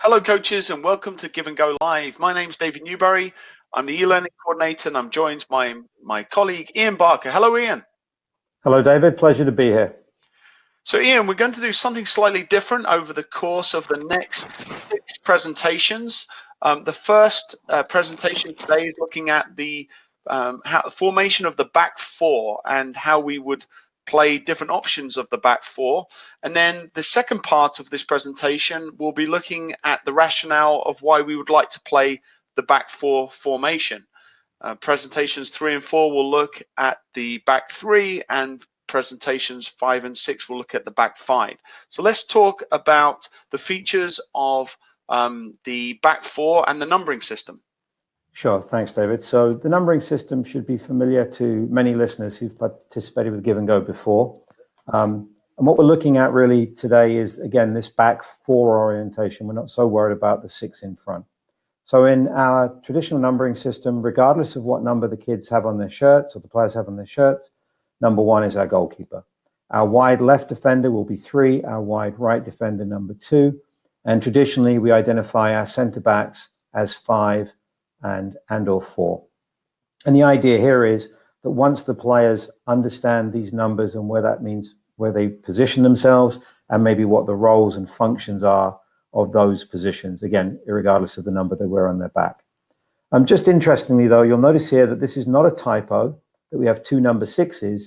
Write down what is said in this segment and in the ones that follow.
Hello, coaches, and welcome to Give and Go Live. My name's David Newberry. I'm the e-learning coordinator, and I'm joined by my colleague, Ian Barker. Hello, Ian. Hello, David. Pleasure to be here. So, Ian, we're going to do something slightly different over the course of the next 6 presentations. The first presentation today is looking at the formation of the back four and how we would play different options of the back four. And then the second part of this presentation will be looking at the rationale of why we would like to play the back four formation. Presentations 3 and 4 will look at the back three, and presentations 5 and 6 will look at the back five. So let's talk about the features of the back four and the numbering system. Sure, thanks, David. So the numbering system should be familiar to many listeners who've participated with Give and Go before. And what we're looking at really today is, again, this back four orientation. We're not so worried about the 6 in front. So in our traditional numbering system, regardless of what number the kids have on their shirts or the players have on their shirts, number 1 is our goalkeeper. Our wide left defender will be 3, our wide right defender number 2, and traditionally we identify our centre backs as 5 and or 4. And the idea here is that once the players understand these numbers and where that means, where they position themselves, and maybe what the roles and functions are of those positions, again, regardless of the number they wear on their back. Just interestingly though, you'll notice here that this is not a typo, that we have 2 number 6s,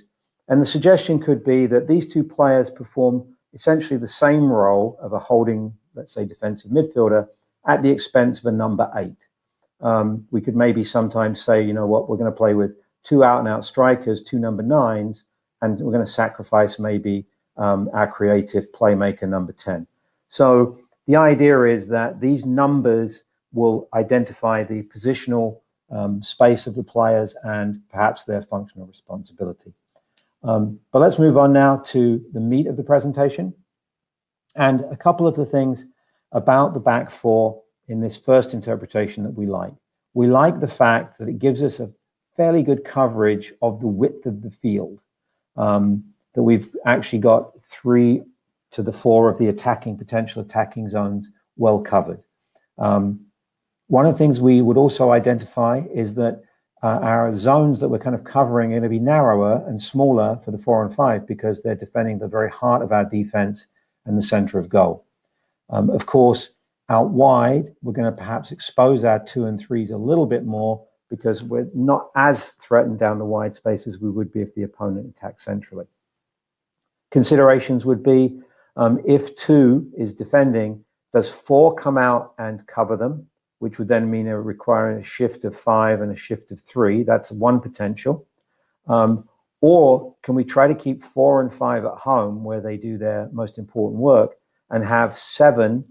and the suggestion could be that these 2 players perform essentially the same role of a holding, let's say, defensive midfielder at the expense of a number 8. We could maybe sometimes say, you know what, we're going to play with 2 out-and-out strikers, 2 number 9s, and we're going to sacrifice maybe our creative playmaker number 10. So the idea is that these numbers will identify the positional space of the players and perhaps their functional responsibility. But let's move on now to the meat of the presentation. And a couple of the things about the back four in this first interpretation that we like. We like the fact that it gives us a fairly good coverage of the width of the field, that we've actually got 3 to the 4 of the potential attacking zones well covered. One of the things we would also identify is that our zones that we're kind of covering are going to be narrower and smaller for the 4 and 5 because they're defending the very heart of our defense and the center of goal. Of course, out wide, we're going to perhaps expose our 2 and 3s a little bit more because we're not as threatened down the wide space as we would be if the opponent attacked centrally. Considerations would be, if 2 is defending, does 4 come out and cover them, which would then mean requiring a shift of 5 and a shift of 3. That's one potential. Or can we try to keep 4 and 5 at home where they do their most important work and have 7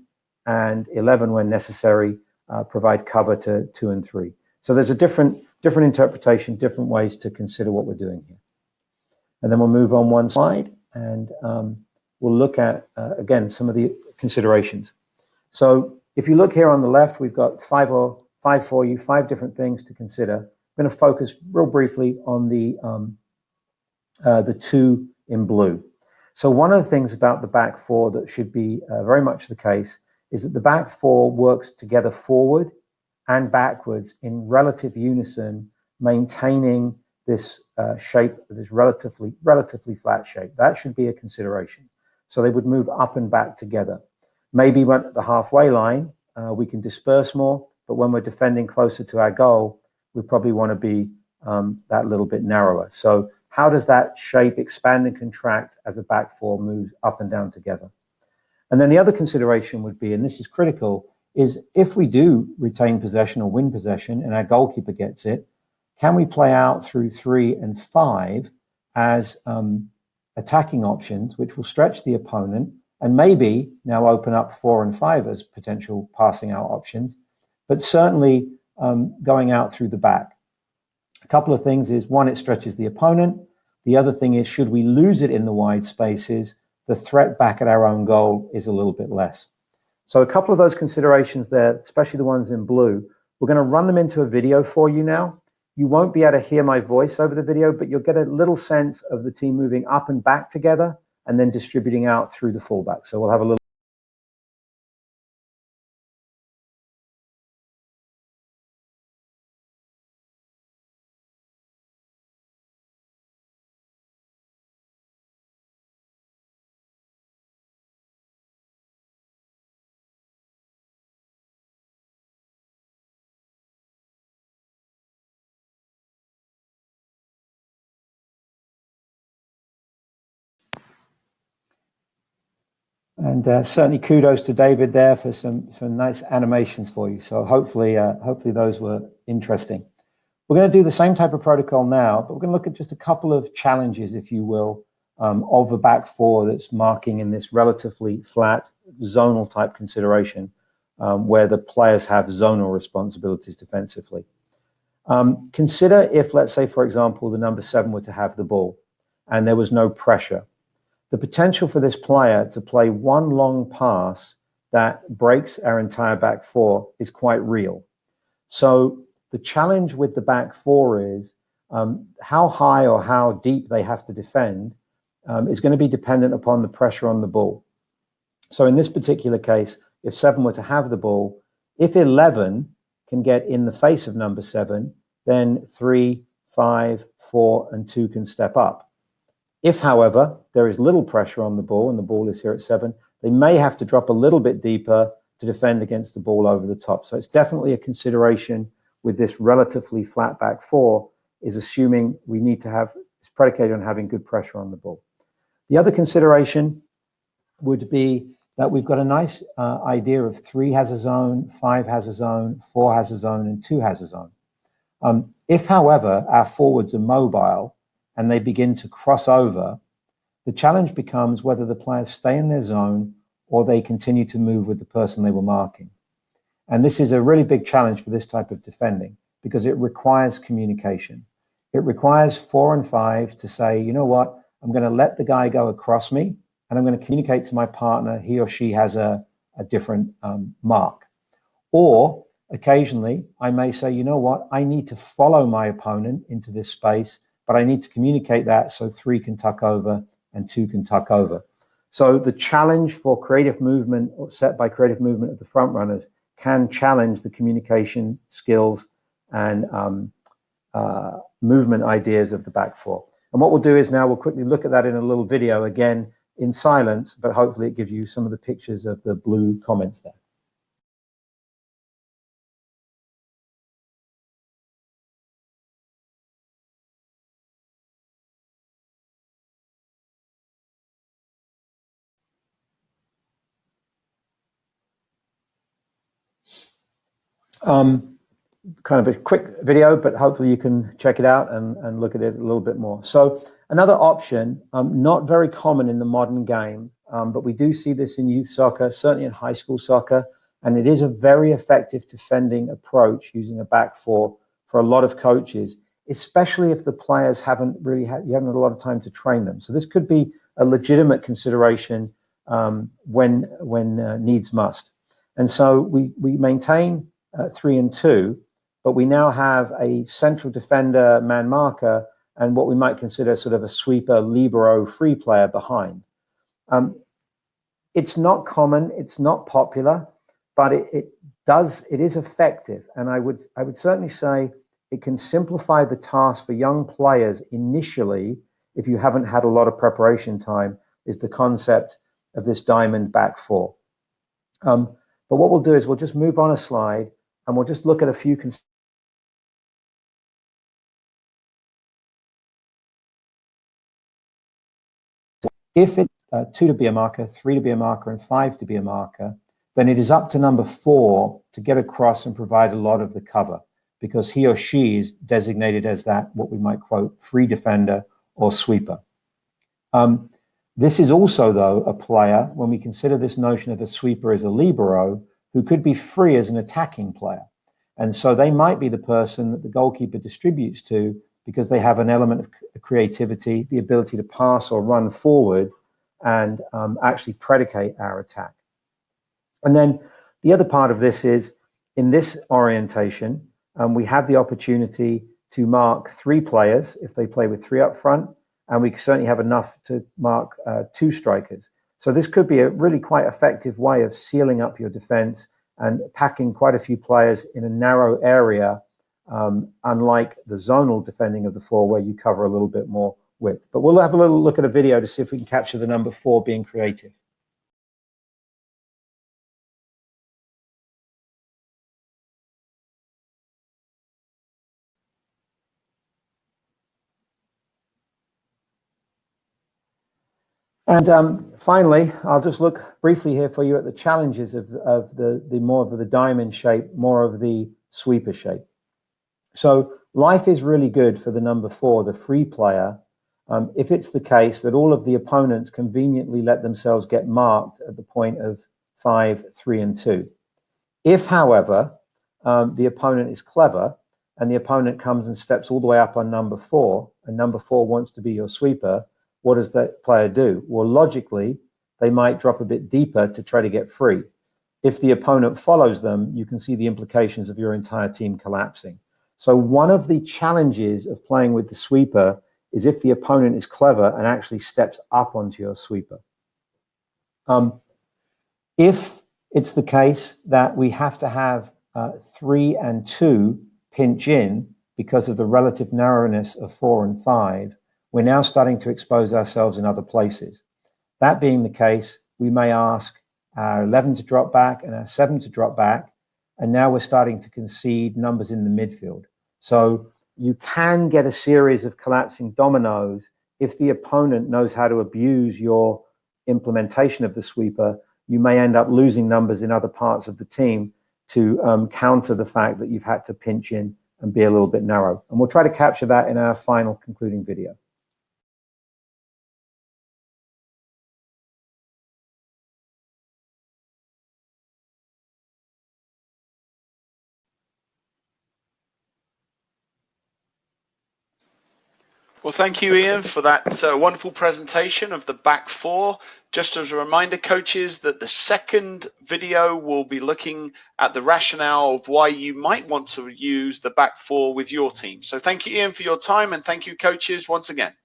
and 11 when necessary provide cover to 2 and 3. So there's a different interpretation, different ways to consider what we're doing here. And then we'll move on one slide and we'll look at, again, some of the considerations. So if you look here on the left, we've got 5 for you, 5 different things to consider. I'm going to focus real briefly on the 2 in blue. So one of the things about the back four that should be very much the case is that the back four works together forward and backwards in relative unison, maintaining this shape, this relatively flat shape. That should be a consideration. So they would move up and back together. Maybe when at the halfway line, we can disperse more, but when we're defending closer to our goal, we probably want to be that little bit narrower. So how does that shape expand and contract as a back four moves up and down together? And then the other consideration would be, and this is critical, is if we do retain possession or win possession and our goalkeeper gets it, can we play out through 3 and 5 as attacking options, which will stretch the opponent and maybe now open up 4 and 5 as potential passing out options, but certainly going out through the back. A couple of things is, one, it stretches the opponent. The other thing is, should we lose it in the wide spaces, the threat back at our own goal is a little bit less. So a couple of those considerations there, especially the ones in blue, we're going to run them into a video for you now. You won't be able to hear my voice over the video, but you'll get a little sense of the team moving up and back together and then distributing out through the fullback. So we'll have a little And certainly kudos to David there for some nice animations for you. So hopefully those were interesting. We're going to do the same type of protocol now, but we're going to look at just a couple of challenges, if you will, of the back four that's marking in this relatively flat zonal type consideration, where the players have zonal responsibilities defensively. Consider if, let's say, for example, the number 7 were to have the ball and there was no pressure. The potential for this player to play one long pass that breaks our entire back four is quite real. So the challenge with the back four is how high or how deep they have to defend is going to be dependent upon the pressure on the ball. So in this particular case, if 7 were to have the ball, if 11 can get in the face of number 7, then 3, 5, 4, and 2 can step up. If, however, there is little pressure on the ball and the ball is here at 7, they may have to drop a little bit deeper to defend against the ball over the top. So it's definitely a consideration with this relatively flat back four, is assuming we need to have, it's predicated on having good pressure on the ball. The other consideration would be that we've got a nice idea of 3 has a zone, 5 has a zone, 4 has a zone, and 2 has a zone. If, however, our forwards are mobile and they begin to cross over, the challenge becomes whether the players stay in their zone or they continue to move with the person they were marking. And this is a really big challenge for this type of defending because it requires communication. It requires 4 and 5 to say, you know what, I'm going to let the guy go across me and I'm going to communicate to my partner he or she has a different mark. Or occasionally I may say, you know what, I need to follow my opponent into this space, but I need to communicate that so 3 can tuck over and 2 can tuck over. So the challenge for creative movement set by creative movement of the front runners can challenge the communication skills and movement ideas of the back four. And what we'll do is now we'll quickly look at that in a little video, again in silence, but hopefully it gives you some of the pictures of the blue comments there. Kind of a quick video, but hopefully you can check it out and look at it a little bit more. So another option, not very common in the modern game, but we do see this in youth soccer, certainly in high school soccer, and it is a very effective defending approach using a back four for a lot of coaches, especially if the players haven't really you haven't had a lot of time to train them. So this could be a legitimate consideration when needs must. And so we maintain 3 and 2, but we now have a central defender, man marker, and what we might consider sort of a sweeper, libero, free player behind. It's not common, it's not popular, but it is effective. And I would certainly say it can simplify the task for young players initially, if you haven't had a lot of preparation time, is the concept of this diamond back four. But what we'll do is we'll just move on a slide and we'll just look at a few if it's 2 to be a marker, 3 to be a marker, and 5 to be a marker, then it is up to number 4 to get across and provide a lot of the cover, because he or she is designated as that, what we might quote, free defender or sweeper. This is also, though, a player, when we consider this notion of a sweeper as a libero, who could be free as an attacking player. And so they might be the person that the goalkeeper distributes to because they have an element of creativity, the ability to pass or run forward and actually predicate our attack. And then the other part of this is, in this orientation, we have the opportunity to mark 3 players if they play with 3 up front, and we certainly have enough to mark 2 strikers. So this could be a really quite effective way of sealing up your defense and packing quite a few players in a narrow area, unlike the zonal defending of the 4 where you cover a little bit more width. But we'll have a little look at a video to see if we can capture the number 4 being creative. And Finally, I'll just look briefly here for you at the challenges of the more of the diamond shape, more of the sweeper shape. So life is really good for the number 4, the free player, if it's the case that all of the opponents conveniently let themselves get marked at the point of 5, 3, and 2. If, however, the opponent is clever and the opponent comes and steps all the way up on number 4, and number 4 wants to be your sweeper, what does that player do? Well, logically, they might drop a bit deeper to try to get free. If the opponent follows them, you can see the implications of your entire team collapsing. So one of the challenges of playing with the sweeper is if the opponent is clever and actually steps up onto your sweeper. If it's the case that we have to have 3 and 2 pinch in because of the relative narrowness of 4 and 5, we're now starting to expose ourselves in other places. That being the case, we may ask our 11 to drop back and our 7 to drop back, and now we're starting to concede numbers in the midfield. So you can get a series of collapsing dominoes if the opponent knows how to abuse your implementation of the sweeper. You may end up losing numbers in other parts of the team to counter the fact that you've had to pinch in and be a little bit narrow. And we'll try to capture that in our final concluding video. Well, thank you, Ian, for that wonderful presentation of the back 4. Just as a reminder, coaches, that the second video will be looking at the rationale of why you might want to use the back 4 with your team. So thank you, Ian, for your time, and thank you, coaches, once again.